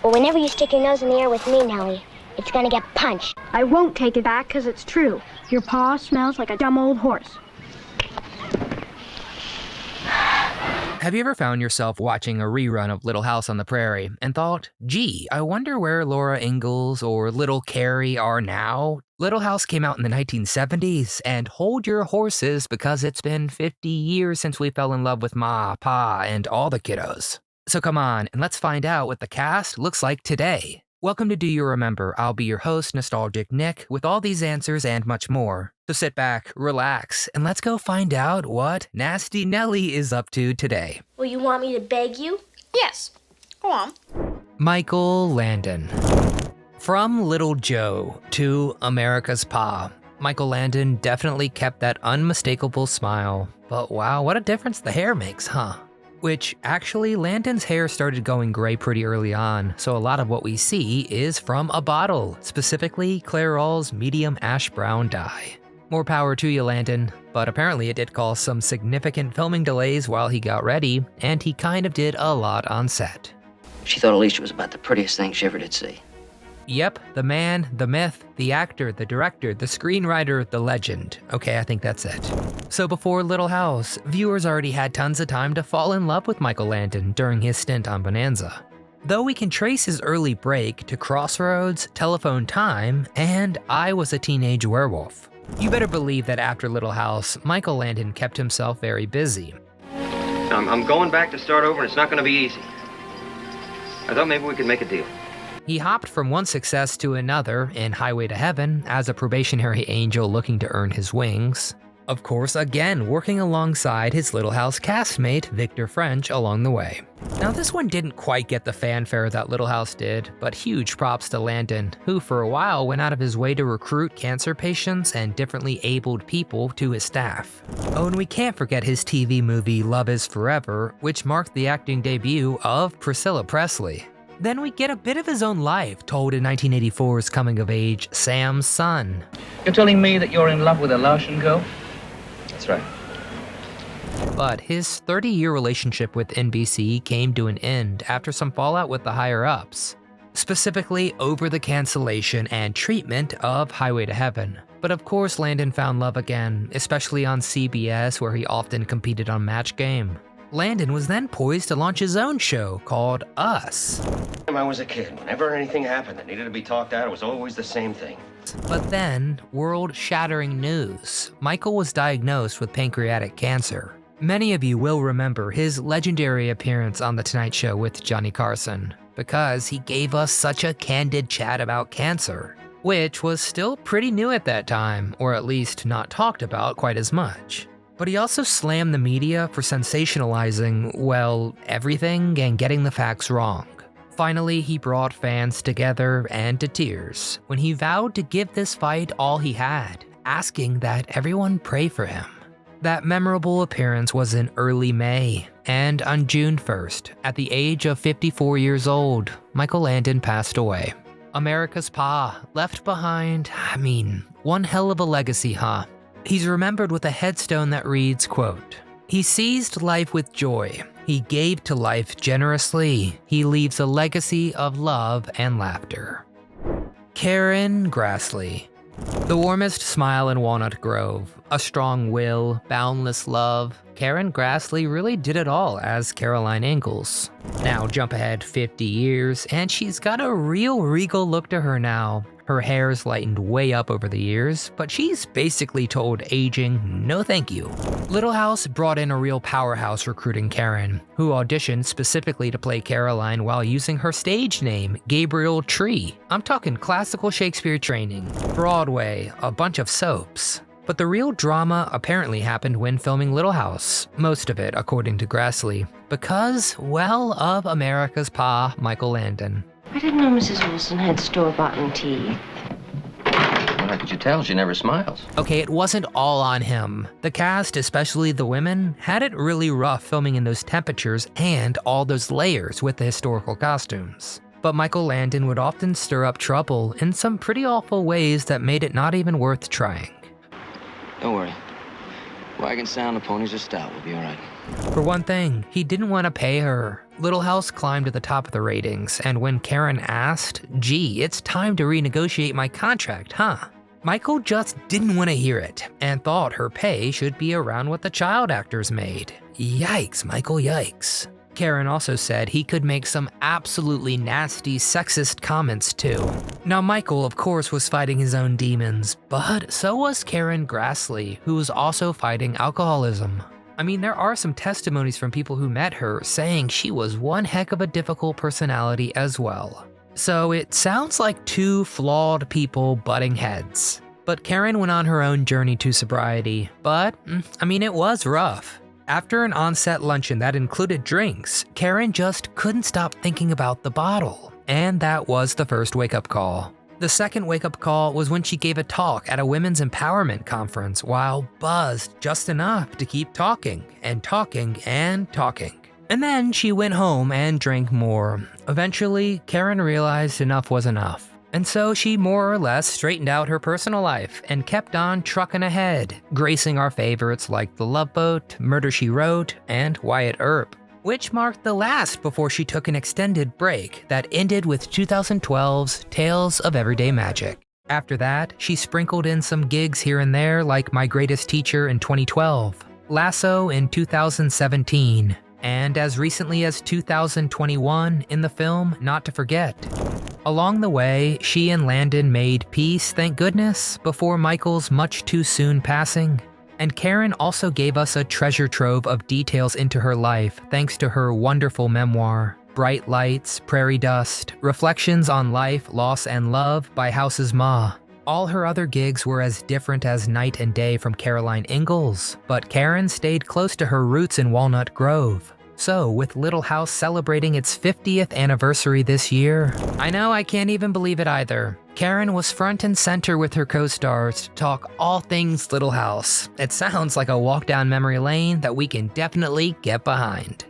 Well, whenever you stick your nose in the air with me, Nellie, it's gonna get punched. I won't take it back because it's true. Your paw smells like a dumb old horse. Have you ever found yourself watching a rerun of Little House on the Prairie and thought, gee, I wonder where Laura Ingalls or Little Carrie are now? Little House came out in the 1970s, and hold your horses because it's been 50 years since we fell in love with Ma, Pa, and all the kiddos. So come on, and let's find out what the cast looks like today. Welcome to Do You Remember? I'll be your host, Nostalgic Nick, with all these answers and much more. So sit back, relax, and let's go find out what Nasty Nellie is up to today. Well, you want me to beg you? Yes. Go on. Michael Landon. From Little Joe to America's Pa, Michael Landon definitely kept that unmistakable smile. But wow, what a difference the hair makes, huh? Which, actually, Landon's hair started going gray pretty early on, so a lot of what we see is from a bottle, specifically Clairol's medium ash brown dye. More power to you, Landon, but apparently it did cause some significant filming delays while he got ready, and he kind of did a lot on set. She thought Alicia was about the prettiest thing she ever did see. Yep, the man, the myth, the actor, the director, the screenwriter, the legend. Okay, I think that's it. So before Little House, viewers already had tons of time to fall in love with Michael Landon during his stint on Bonanza. Though we can trace his early break to Crossroads, Telephone Time, and I Was a Teenage Werewolf. You better believe that after Little House, Michael Landon kept himself very busy. I'm going back to start over and it's not going to be easy. I thought maybe we could make a deal. He hopped from one success to another in Highway to Heaven as a probationary angel looking to earn his wings. Of course, again, working alongside his Little House castmate, Victor French, along the way. Now, this one didn't quite get the fanfare that Little House did, but huge props to Landon, who for a while went out of his way to recruit cancer patients and differently abled people to his staff. Oh, and we can't forget his TV movie Love Is Forever, which marked the acting debut of Priscilla Presley. Then we get a bit of his own life told in 1984's coming-of-age Sam's Son. You're telling me that you're in love with a Laotian girl? That's right. But his 30-year relationship with NBC came to an end after some fallout with the higher-ups, specifically over the cancellation and treatment of Highway to Heaven. But of course, Landon found love again, especially on CBS, where he often competed on Match Game. Landon was then poised to launch his own show called Us. When I was a kid, whenever anything happened that needed to be talked out, it was always the same thing. But then, world-shattering news. Michael was diagnosed with pancreatic cancer. Many of you will remember his legendary appearance on The Tonight Show with Johnny Carson, because he gave us such a candid chat about cancer, which was still pretty new at that time, or at least not talked about quite as much. But he also slammed the media for sensationalizing, well, everything and getting the facts wrong. Finally, he brought fans together and to tears when he vowed to give this fight all he had, asking that everyone pray for him. That memorable appearance was in early May, and on June 1st, at the age of 54 years old, Michael Landon passed away. America's Pa left behind, one hell of a legacy, huh? He's remembered with a headstone that reads, quote, "He seized life with joy. He gave to life generously. He leaves a legacy of love and laughter." Karen Grassley. The warmest smile in Walnut Grove, a strong will, boundless love. Karen Grassley really did it all as Caroline Ingalls. Now jump ahead 50 years, and she's got a real regal look to her now. Her hair's lightened way up over the years, but she's basically told aging, no thank you. Little House brought in a real powerhouse recruiting Karen, who auditioned specifically to play Caroline while using her stage name, Gabriel Tree. I'm talking classical Shakespeare training, Broadway, a bunch of soaps. But the real drama apparently happened when filming Little House, most of it according to Grassley, because, well, of America's Pa, Michael Landon. I didn't know Mrs. Wilson had store-bought teeth. Well, how could you tell? She never smiles. Okay, it wasn't all on him. The cast, especially the women, had it really rough filming in those temperatures and all those layers with the historical costumes. But Michael Landon would often stir up trouble in some pretty awful ways that made it not even worth trying. Don't worry. Wagon sound, the ponies are stout. We'll be all right. For one thing, he didn't want to pay her. Little House climbed to the top of the ratings, and when Karen asked, "Gee, it's time to renegotiate my contract, huh?" Michael just didn't want to hear it, and thought her pay should be around what the child actors made. Yikes, Michael, yikes. Karen also said he could make some absolutely nasty sexist comments too. Now Michael, of course, was fighting his own demons, but so was Karen Grassley, who was also fighting alcoholism. I mean, there are some testimonies from people who met her saying she was one heck of a difficult personality as well. So it sounds like two flawed people butting heads. But Karen went on her own journey to sobriety, but, it was rough. After an on-set luncheon that included drinks, Karen just couldn't stop thinking about the bottle. And that was the first wake-up call. The second wake-up call was when she gave a talk at a women's empowerment conference while buzzed just enough to keep talking and talking and talking. And then she went home and drank more. Eventually, Karen realized enough was enough. And so she more or less straightened out her personal life and kept on trucking ahead, gracing our favorites like The Love Boat, Murder, She Wrote, and Wyatt Earp, which marked the last before she took an extended break that ended with 2012's Tales of Everyday Magic. After that, she sprinkled in some gigs here and there like My Greatest Teacher in 2012, Lasso in 2017, and as recently as 2021 in the film Not to Forget. Along the way, she and Landon made peace, thank goodness, before Michael's much too soon passing. And Karen also gave us a treasure trove of details into her life thanks to her wonderful memoir, Bright Lights, Prairie Dust, Reflections on Life, Loss, and Love by House's Ma. All her other gigs were as different as night and day from Caroline Ingalls, but Karen stayed close to her roots in Walnut Grove. So, with Little House celebrating its 50th anniversary this year, I know I can't even believe it either. Karen was front and center with her co-stars to talk all things Little House. It sounds like a walk down memory lane that we can definitely get behind.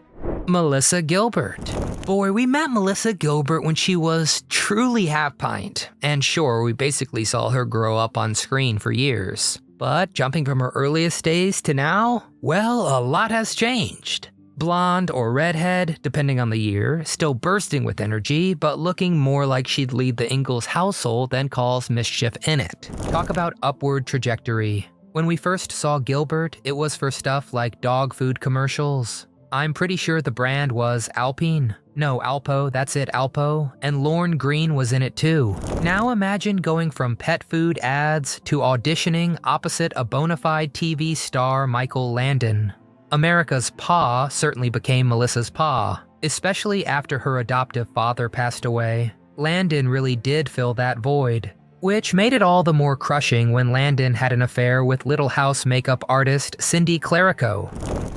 Melissa Gilbert. Boy, we met Melissa Gilbert when she was truly half pint. And sure, we basically saw her grow up on screen for years. But jumping from her earliest days to now, well, a lot has changed. Blonde or redhead, depending on the year, still bursting with energy, but looking more like she'd lead the Ingalls household than cause mischief in it. Talk about upward trajectory. When we first saw Gilbert, it was for stuff like dog food commercials. I'm pretty sure the brand was Alpine. No, Alpo, that's it, Alpo. And Lorne Green was in it too. Now imagine going from pet food ads to auditioning opposite a bona fide TV star Michael Landon. America's Pa certainly became Melissa's Pa, especially after her adoptive father passed away. Landon really did fill that void, which made it all the more crushing when Landon had an affair with Little House makeup artist Cindy Clerico.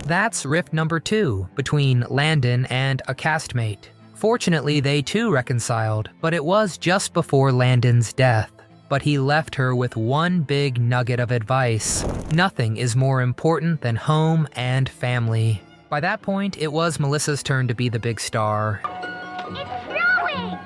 That's rift number 2 between Landon and a castmate. Fortunately, they too reconciled, but it was just before Landon's death. But he left her with one big nugget of advice. Nothing is more important than home and family. By that point, it was Melissa's turn to be the big star. It's snowing!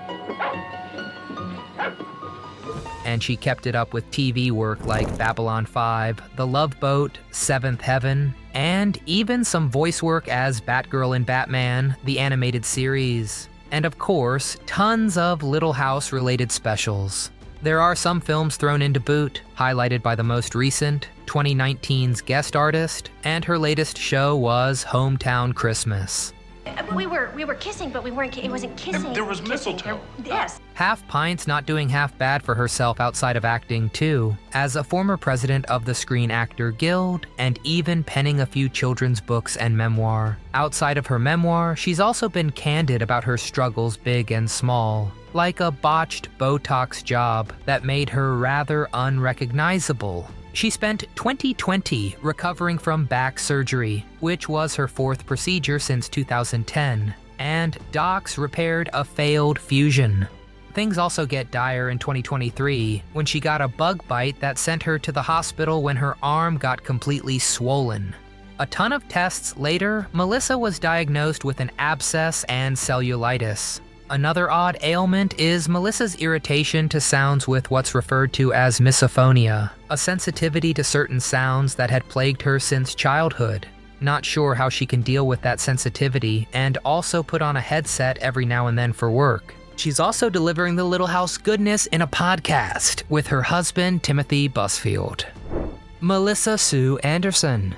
And she kept it up with TV work like Babylon 5, The Love Boat, Seventh Heaven, and even some voice work as Batgirl in Batman, the animated series. And of course, tons of Little House-related specials. There are some films thrown into boot, highlighted by the most recent, 2019's Guest Artist, and her latest show was Hometown Christmas. We were kissing, but we weren't. It wasn't kissing. There was mistletoe. Yes. Half Pint's not doing half bad for herself outside of acting too, as a former president of the Screen Actor Guild, and even penning a few children's books and memoir. Outside of her memoir, she's also been candid about her struggles big and small, like a botched Botox job that made her rather unrecognizable. She spent 2020 recovering from back surgery, which was her 4th procedure since 2010, and docs repaired a failed fusion. Things also get dire in 2023 when she got a bug bite that sent her to the hospital when her arm got completely swollen. A ton of tests later, Melissa was diagnosed with an abscess and cellulitis. Another odd ailment is Melissa's irritation to sounds with what's referred to as misophonia, a sensitivity to certain sounds that had plagued her since childhood. Not sure how she can deal with that sensitivity and also put on a headset every now and then for work. She's also delivering the Little House goodness in a podcast with her husband, Timothy Busfield. Melissa Sue Anderson.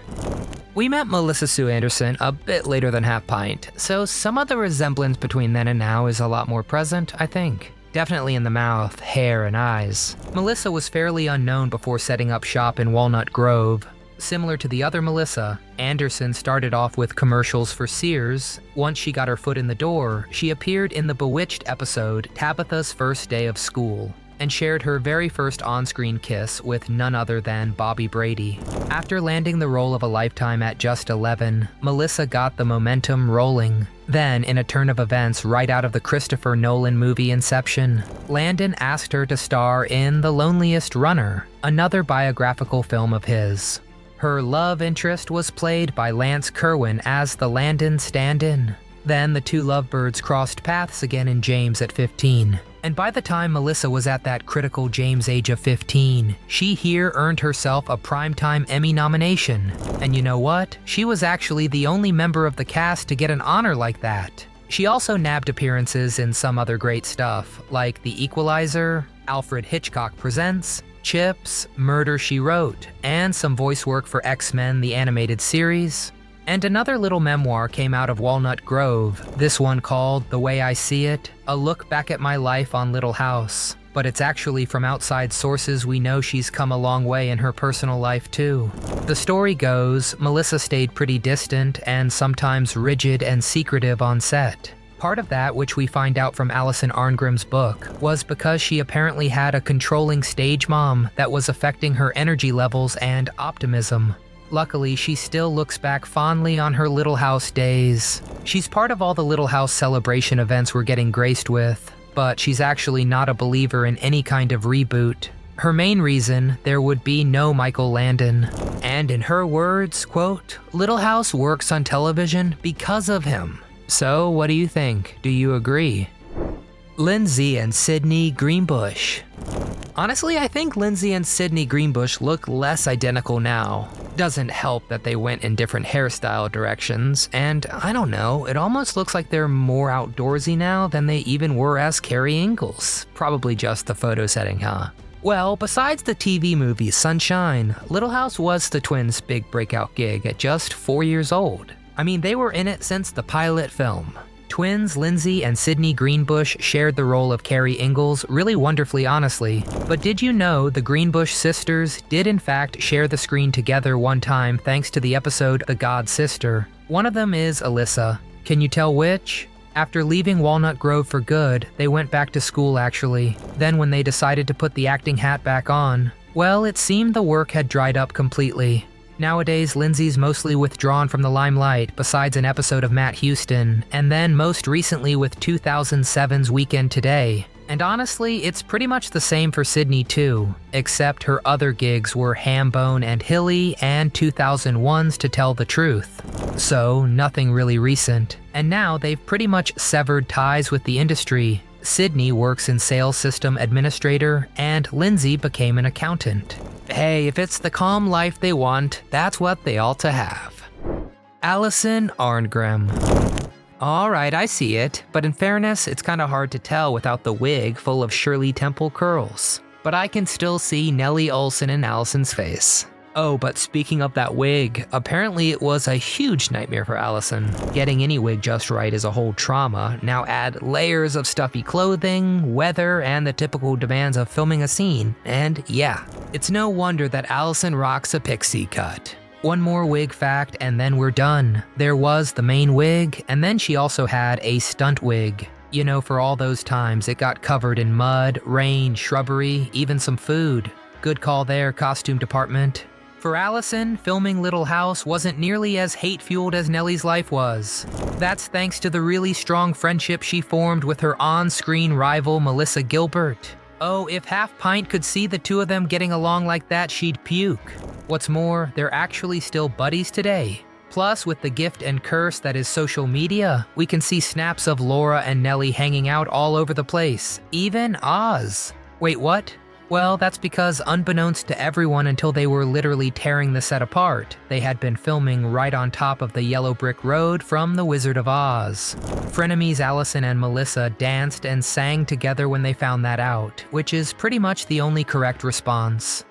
We met Melissa Sue Anderson a bit later than Half Pint, so some of the resemblance between then and now is a lot more present, I think. Definitely in the mouth, hair, and eyes. Melissa was fairly unknown before setting up shop in Walnut Grove. Similar to the other Melissa, Anderson started off with commercials for Sears. Once she got her foot in the door, she appeared in the Bewitched episode Tabitha's First Day of School, and shared her very first on-screen kiss with none other than Bobby Brady. After landing the role of a lifetime at just 11, Melissa got the momentum rolling. Then, in a turn of events right out of the Christopher Nolan movie Inception, Landon asked her to star in The Loneliest Runner, another biographical film of his. Her love interest was played by Lance Kerwin as the Landon stand-in. Then the two lovebirds crossed paths again in James at 15. And by the time Melissa was at that critical James age of 15, she here earned herself a Primetime Emmy nomination. And you know what? She was actually the only member of the cast to get an honor like that. She also nabbed appearances in some other great stuff, like The Equalizer, Alfred Hitchcock Presents, Chips, Murder, She Wrote, and some voice work for X-Men the Animated Series. And another little memoir came out of Walnut Grove, this one called The Way I See It, a look back at my life on Little House. But it's actually from outside sources we know she's come a long way in her personal life too. The story goes, Melissa stayed pretty distant and sometimes rigid and secretive on set. Part of that, which we find out from Allison Argent's book, was because she apparently had a controlling stage mom that was affecting her energy levels and optimism. Luckily, she still looks back fondly on her Little House days. She's part of all the Little House celebration events we're getting graced with, but she's actually not a believer in any kind of reboot. Her main reason, there would be no Michael Landon. And in her words, quote, "Little House works on television because of him." So, what do you think? Do you agree? Lindsay and Sydney Greenbush. Honestly, I think Lindsay and Sydney Greenbush look less identical now. Doesn't help that they went in different hairstyle directions, and I don't know, it almost looks like they're more outdoorsy now than they even were as Carrie Ingalls. Probably just the photo setting, huh? Well, besides the TV movie Sunshine, Little House was the twins' big breakout gig at just 4 years old. I mean, they were in it since the pilot film. Twins Lindsay and Sydney Greenbush shared the role of Carrie Ingalls really wonderfully, honestly. But did you know the Greenbush sisters did in fact share the screen together one time thanks to the episode The God Sister? One of them is Alyssa. Can you tell which? After leaving Walnut Grove for good, they went back to school actually. Then when they decided to put the acting hat back on, well, it seemed the work had dried up completely. Nowadays, Lindsay's mostly withdrawn from the limelight besides an episode of Matt Houston, and then most recently with 2007's Weekend Today. And honestly, it's pretty much the same for Sydney too, except her other gigs were Hambone and Hilly and 2001's To Tell the Truth. So, nothing really recent. And now they've pretty much severed ties with the industry. Sydney works in sales system administrator, and Lindsay became an accountant. Hey, if it's the calm life they want, that's what they ought to have. Allison Argent. Alright, I see it, but in fairness, it's kinda hard to tell without the wig full of Shirley Temple curls. But I can still see Nellie Olson in Allison's face. Oh, but speaking of that wig, apparently it was a huge nightmare for Allison. Getting any wig just right is a whole trauma. Now add layers of stuffy clothing, weather, and the typical demands of filming a scene. And yeah, it's no wonder that Allison rocks a pixie cut. One more wig fact and then we're done. There was the main wig, and then she also had a stunt wig. You know, for all those times it got covered in mud, rain, shrubbery, even some food. Good call there, costume department. For Allison, filming Little House wasn't nearly as hate-fueled as Nellie's life was. That's thanks to the really strong friendship she formed with her on-screen rival Melissa Gilbert. Oh, if Half Pint could see the two of them getting along like that, she'd puke. What's more, they're actually still buddies today. Plus, with the gift and curse that is social media, we can see snaps of Laura and Nellie hanging out all over the place. Even Oz. Wait, what? Well, that's because unbeknownst to everyone until they were literally tearing the set apart, they had been filming right on top of the yellow brick road from The Wizard of Oz. Frenemies Allison and Melissa danced and sang together when they found that out, which is pretty much the only correct response.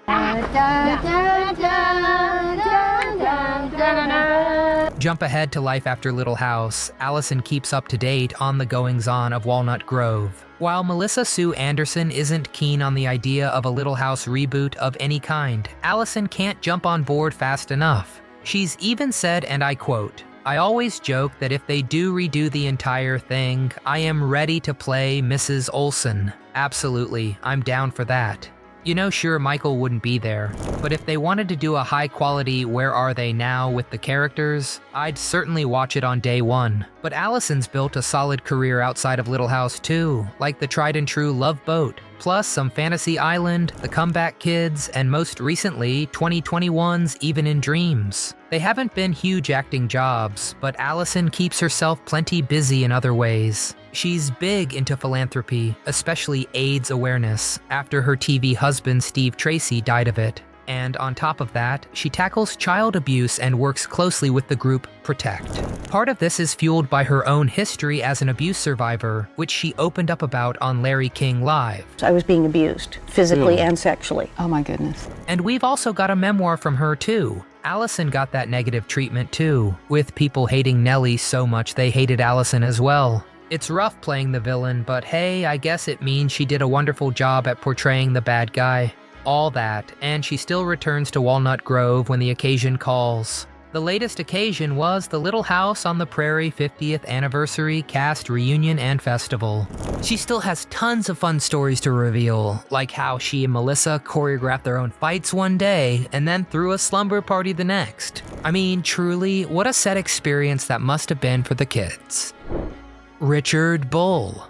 Jump ahead to Life After Little House, Allison keeps up to date on the goings-on of Walnut Grove. While Melissa Sue Anderson isn't keen on the idea of a Little House reboot of any kind, Allison can't jump on board fast enough. She's even said, and I quote, "I always joke that if they do redo the entire thing, I am ready to play Mrs. Olsen. Absolutely, I'm down for that." You know, sure, Michael wouldn't be there, but if they wanted to do a high-quality Where Are They Now with the characters, I'd certainly watch it on day one. But Allison's built a solid career outside of Little House too, like the tried-and-true Love Boat, plus some Fantasy Island, The Comeback Kids, and most recently, 2021's Even in Dreams. They haven't been huge acting jobs, but Allison keeps herself plenty busy in other ways. She's big into philanthropy, especially AIDS awareness, after her TV husband Steve Tracy died of it. And on top of that, she tackles child abuse and works closely with the group Protect. Part of this is fueled by her own history as an abuse survivor, which she opened up about on Larry King Live. I was being abused, physically and sexually. Oh my goodness. And we've also got a memoir from her too. Allison got that negative treatment too, with people hating Nellie so much they hated Allison as well. It's rough playing the villain, but hey, I guess it means she did a wonderful job at portraying the bad guy. All that, and she still returns to Walnut Grove when the occasion calls. The latest occasion was the Little House on the Prairie 50th Anniversary Cast Reunion and Festival. She still has tons of fun stories to reveal, like how she and Melissa choreographed their own fights one day and then threw a slumber party the next. I mean, truly, what a set experience that must have been for the kids. Richard Bull.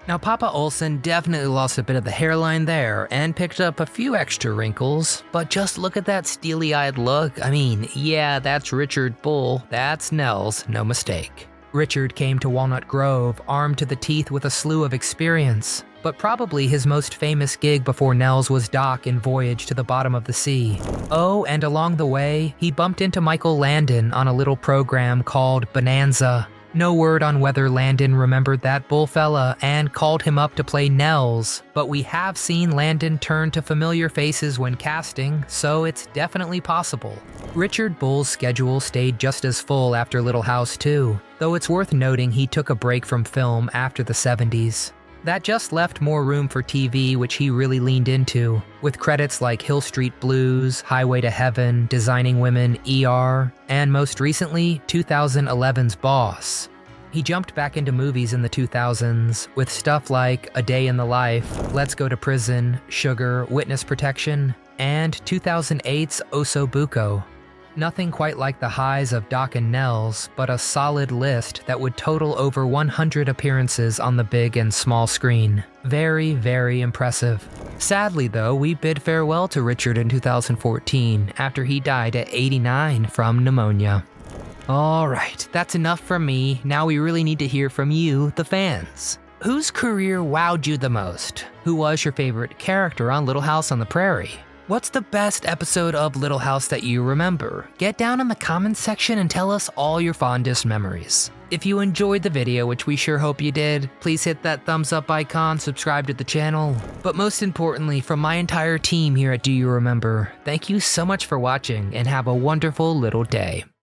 Now, Papa Olsen definitely lost a bit of the hairline there and picked up a few extra wrinkles, but just look at that steely-eyed look. I mean, yeah, that's Richard Bull, that's Nels, no mistake. Richard came to Walnut Grove armed to the teeth with a slew of experience, but probably his most famous gig before Nels was Doc in Voyage to the Bottom of the Sea. Oh, and along the way, he bumped into Michael Landon on a little program called Bonanza. No word on whether Landon remembered that bull fella and called him up to play Nels, but we have seen Landon turn to familiar faces when casting, so it's definitely possible. Richard Bull's schedule stayed just as full after Little House too, though it's worth noting he took a break from film after the 70s. That just left more room for TV, which he really leaned into, with credits like Hill Street Blues, Highway to Heaven, Designing Women, ER, and most recently, 2011's Boss. He jumped back into movies in the 2000s, with stuff like A Day in the Life, Let's Go to Prison, Sugar, Witness Protection, and 2008's Oso Buco. Nothing quite like the highs of Doc and Nels, but a solid list that would total over 100 appearances on the big and small screen. Very, very impressive. Sadly though, we bid farewell to Richard in 2014 after he died at 89 from pneumonia. Alright, that's enough from me. Now we really need to hear from you, the fans. Whose career wowed you the most? Who was your favorite character on Little House on the Prairie? What's the best episode of Little House that you remember? Get down in the comments section and tell us all your fondest memories. If you enjoyed the video, which we sure hope you did, please hit that thumbs up icon, subscribe to the channel. But most importantly, from my entire team here at Do You Remember, thank you so much for watching and have a wonderful little day.